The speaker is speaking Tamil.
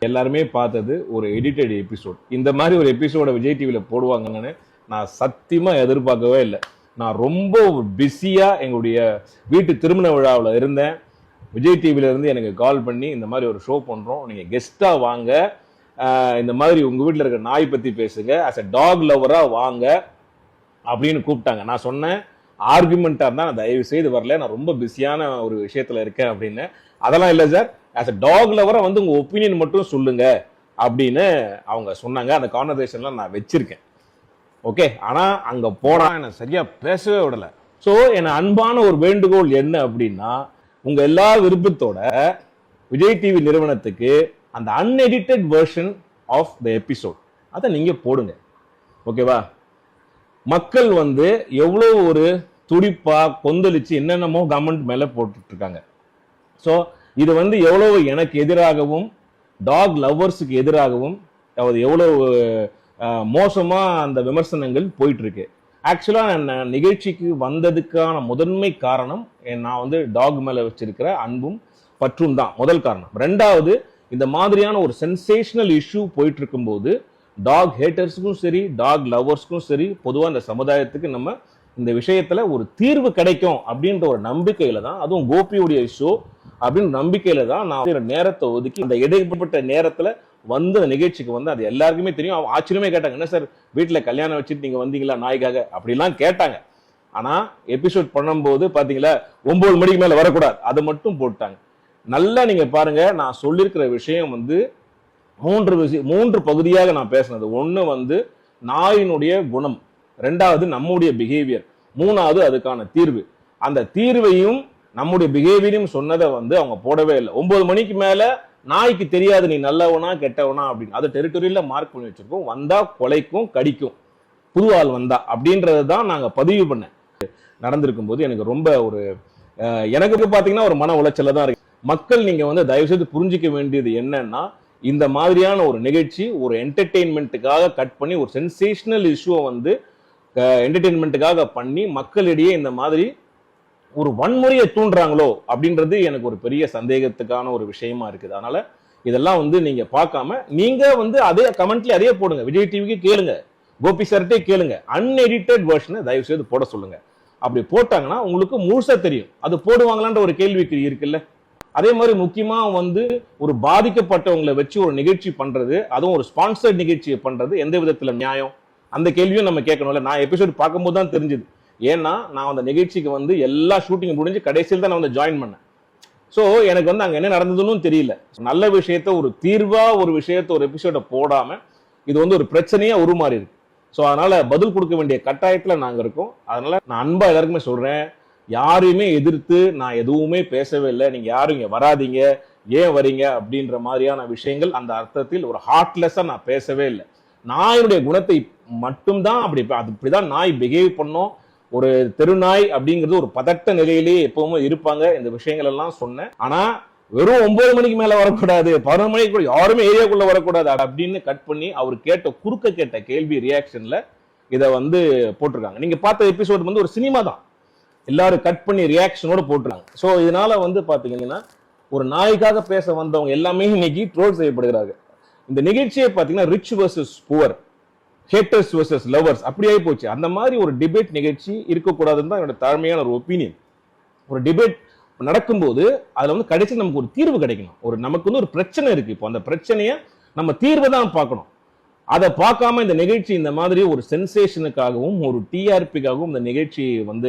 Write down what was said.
எல்லாருமே பார்த்தது ஒரு எடிட்டட் எபிசோட். இந்த மாதிரி ஒரு எபிசோட விஜய் டிவியில் போடுவாங்கன்னு நான் சத்தியமா எதிர்பார்க்கவே இல்லை. நான் ரொம்ப பிஸியா எங்களுடைய வீட்டு திருமண விழாவில் இருந்தேன். விஜய் டிவில இருந்து எனக்கு கால் பண்ணி இந்த மாதிரி ஒரு ஷோ பண்றோம், நீங்க கெஸ்டா வாங்க, இந்த மாதிரி உங்க வீட்டில் இருக்கிற நாய் பத்தி பேசுங்க, அஸ் அ டாக் லவரா வாங்க அப்படின்னு கூப்பிட்டாங்க. நான் சொன்னேன், ஆர்குமெண்டா இருந்தா நான் தயவு செய்து வரல, நான் ரொம்ப பிஸியான ஒரு விஷயத்துல இருக்கேன் அப்படின்னு. அதெல்லாம் இல்லை சார், ஆஸ் அ டாக் லவரா வந்து உங்க ஒப்பீனியன் மட்டும் சொல்லுங்க அப்படின்னு அவங்க சொன்னாங்க. அந்த கான்வர்சேஷன்லாம் நான் வச்சிருக்கேன். ஓகே, ஆனா அங்க போனா என்ன சரியா பேசவே விடல. ஸோ என்ன அன்பான ஒரு வேண்டுகோள் என்ன அப்படின்னா, உங்க எல்லா விருப்பத்தோட விஜய் டிவி நிறுவனத்துக்கு அந்த unedited version of the episode அதை நீங்க போடுங்க. ஓகேவா? மக்கள் வந்து எவ்வளவு ஒரு துடிப்பா கொந்தளிச்சு என்னென்னமோ கவர்மெண்ட் மேல போட்டுட்டு இருக்காங்க. ஸோ இது வந்து எவ்வளவு எனக்கு எதிராகவும் டாக் லவ்வர்ஸுக்கு எதிராகவும் எவ்வளவு மோசமா அந்த விமர்சனங்கள் போயிட்டு இருக்கு. ஆக்சுவலா நான் நிகழ்ச்சிக்கு வந்ததுக்கான முதன்மை காரணம் நான் வந்து டாக் மேல வச்சிருக்கிற அன்பும் பற்றும் தான் முதல் காரணம். ரெண்டாவது, இந்த மாதிரியான ஒரு சென்சேஷனல் இஷ்யூ போயிட்டு இருக்கும்போது டாக் ஹேட்டர்ஸுக்கும் சரி டாக் லவர்ஸ்க்கும் சரி பொதுவாக இந்த சமுதாயத்துக்கு நம்ம இந்த விஷயத்துல ஒரு தீர்வு கிடைக்கும் அப்படின்ற ஒரு நம்பிக்கையில தான், அதுவும் கோபியுடைய ஷோ அப்படின்னு நம்பிக்கையில தான் நான் நேரத்தை ஒதுக்கி அந்த இடைப்பட்ட நேரத்துல வந்து அந்த நிகழ்ச்சிக்கு வந்து அது எல்லாருக்குமே தெரியும். ஆச்சரியமே கேட்டாங்க, என்ன சார் வீட்டில் கல்யாணம் வச்சுட்டு நீங்க வந்தீங்களா நாய்க்காக அப்படிலாம் கேட்டாங்க. ஆனா எபிசோட் பண்ணும்போது பாத்தீங்களா 9 மணிக்கு மேல வரக்கூடாது அது மட்டும் போட்டாங்க. நல்லா நீங்க பாருங்க, நான் சொல்லியிருக்கிற விஷயம் வந்து மூன்று பகுதியாக நான் பேசினது. ஒண்ணு வந்து நாயினுடைய குணம், ரெண்டாவது நம்முடைய பிஹேவியர், மூணாவது அதுக்கான தீர்வு. அந்த தீர்வையும் நம்முடைய பிஹேவியரையும் சொன்னதை வந்து அவங்க போடவே இல்லை. 9 மணிக்கு மேல நாய்க்கு தெரியாது நீ நல்லவனா கெட்டவனா அப்படின்னு. அது டெரிட்டரியில மார்க் பண்ணி வச்சிருக்கோம். வந்தா கொலைக்கும் கடிக்கும் புது ஆள் வந்தா அப்படின்றதான் நாங்க பதிவு பண்ண நடந்திருக்கும் போது எனக்கு ரொம்ப ஒரு எனக்கு பாத்தீங்கன்னா ஒரு மன உளைச்சல தான் இருக்கு. மக்கள் நீங்க வந்து தயவு செய்து புரிஞ்சிக்க வேண்டியது என்னன்னா, இந்த மாதிரியான ஒரு நிகழ்ச்சி ஒரு என்டர்டெயின்மெண்ட்டுக்காக கட் பண்ணி ஒரு சென்சேஷனல் இஷ்யூவை வந்து என்டர்டெயின்மெண்ட்டுக்காக பண்ணி மக்களிடையே இந்த மாதிரி ஒரு வன்முறையை தூண்டுறாங்களோ அப்படின்றது எனக்கு ஒரு பெரிய சந்தேகத்துக்கான ஒரு விஷயமா இருக்குது. அதனால இதெல்லாம் வந்து நீங்க பார்க்காம நீங்க வந்து அதே கமெண்ட்ல அதே போடுங்க. விஜய் டிவிக்கு கேளுங்க, கோபி சார்ட்டே கேளுங்க, அன்எடிட்டட் வெர்ஷனை தயவு செய்து போட சொல்லுங்க. அப்படி போட்டாங்கன்னா உங்களுக்கு முழுசா தெரியும். அது போடுவாங்களான்ற ஒரு கேள்விக்குறி இருக்குல்ல. அதே மாதிரி முக்கியமா வந்து ஒரு பாதிக்கப்பட்டவங்களை வச்சு ஒரு நிகழ்ச்சி பண்றது, அதுவும் ஒரு ஸ்பான்சர்ட் நிகழ்ச்சியை பண்றது எந்த விதத்துல நியாயம்? அந்த கேள்வியும் நம்ம கேட்கணும்ல. நான் எபிசோட் பார்க்கும்போது தான் தெரிஞ்சது. ஏன்னா நான் அந்த நிகழ்ச்சிக்கு வந்து எல்லா ஷூட்டிங் முடிஞ்சு கடைசியில் தான் நான் வந்து ஜாயின் பண்ணேன். ஸோ எனக்கு வந்து அங்க என்ன நடந்ததுன்னு தெரியல. நல்ல விஷயத்த ஒரு தீர்வா ஒரு விஷயத்த ஒரு எபிசோட போடாம இது வந்து ஒரு பிரச்சனையா உருமாறி இருக்கு. ஸோ அதனால பதில் கொடுக்க வேண்டிய கட்டாயத்துல நாங்க இருக்கோம். அதனால நான் அன்பா எல்லாருக்குமே சொல்றேன், யாரையுமே எதிர்த்து நான் எதுவுமே பேசவே இல்லை. நீங்க யாரும் இங்க வராதீங்க, ஏன் வரீங்க அப்படின்ற மாதிரியான விஷயங்கள் அந்த அர்த்தத்தில் ஒரு ஹார்ட்லெஸ்ஸா நான் பேசவே இல்லை. நாயுடைய குணத்தை மட்டும்தான் அப்படிதான் நாய் பிஹேவ் பண்ணோம். ஒரு தெருநாய் அப்படிங்கிறது ஒரு பதட்ட நிலையிலேயே எப்பவுமே இருப்பாங்க. இந்த விஷயங்கள் எல்லாம் சொன்னேன். ஆனா வெறும் 9 மணிக்கு மேல வரக்கூடாது, 11 மணிக்கு கூட யாருமே ஏரியாக்குள்ள வரக்கூடாது அப்படின்னு கட் பண்ணி அவர் கேட்ட கேள்வி ரியாக்ஷன்ல இதை வந்து போட்டிருக்காங்க. நீங்க பார்த்த எபிசோட் வந்து ஒரு சினிமா தான், எல்லாரும் கட் பண்ணி ரியாக்ஷனோட போட்டுருக்காங்க. ஸோ இதனால வந்து பாத்தீங்கன்னா ஒரு நாய்க்காக பேச வந்தவங்க எல்லாமே இன்னைக்கு ட்ரோல் செய்யப்படுகிறாங்க. இந்த நிகழ்ச்சியை பாத்தீங்கன்னா rich versus poor, haters versus lovers அப்படியே போச்சு. அந்த மாதிரி ஒரு டிபேட் நிகழ்ச்சி இருக்கக்கூடாதுன்னு தான் என்னோட தாழ்மையான ஒரு ஒப்பீனியன். ஒரு டிபேட் நடக்கும்போது அதுல வந்து கடைசி நமக்கு ஒரு தீர்வு கிடைக்கணும். நமக்கு வந்து ஒரு பிரச்சனை இருக்கு, இப்போ அந்த பிரச்சனையை நம்ம தீர்வை தான் பார்க்கணும். அதை பார்க்காம இந்த நிகழ்ச்சி இந்த மாதிரி ஒரு சென்சேஷனுக்காகவும் ஒரு டிஆர்பிக்காகவும் இந்த நிகழ்ச்சி வந்து